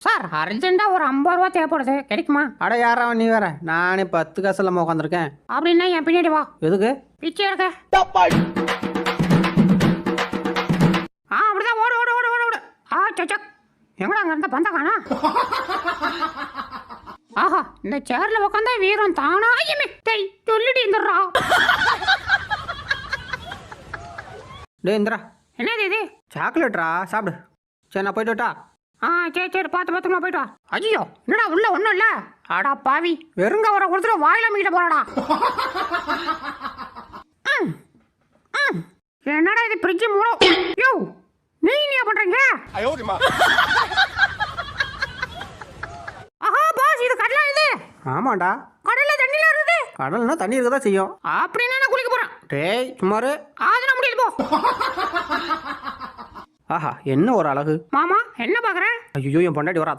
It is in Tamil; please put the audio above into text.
சார் அர்ஜென்ட்டா ஒரு 50 ரூபா தேவைப்படுது, கிடைக்குமா? அட யாரா நீ வேற, நானே 10 காசு இல்லாம உட்காந்துருக்கேன். அப்படின்னா என் பின்னாடி வா. எதுக்கு? பிச்சை எடுக்க. அப்படிதான் ஓடு ஓடு ஓடு ஓடு ஓடு. சச்சக், எங்கடா அங்க இருந்த பந்த காணா? ஆஹா, இந்த சேர்ல உட்காந்தா வீரம் தானா சொல்லிட்டு இருந்துடுறா. டே இந்திரா, என்னது இது? சாக்லேட்ரா, சாப்பிடு. சரி நான் போயிட்டு விட்டா. சரி சரி, பார்த்து போயிட்டு வா. ஐயோ, என்னடா உள்ள ஒண்ணும் இல்ல. ஆடா பாவி, வெறுங்க வர கொடுத்துட்டு வாயில மீட்ட போறாடா. என்னடா இது ஃப்ரிட்ஜ் மூலம்? யோ, நீ என்ன பண்றீங்க? ஆஹா பாஸ், இது கடலா இது? ஆமாண்டா, கடல்ல தண்ணில இருக்குது. கடல்னா தண்ணி இருக்கதான் செய்யும். அப்படின்னா நான் குளிக்க போறேன். டேய் சும்மாரு. அதெல்லாம் முடியாது போ. ஆஹா, என்ன ஒரு அழகு. மாமா என்ன பாக்குற? ஐயோ, என் பொண்டாட்டி வரா.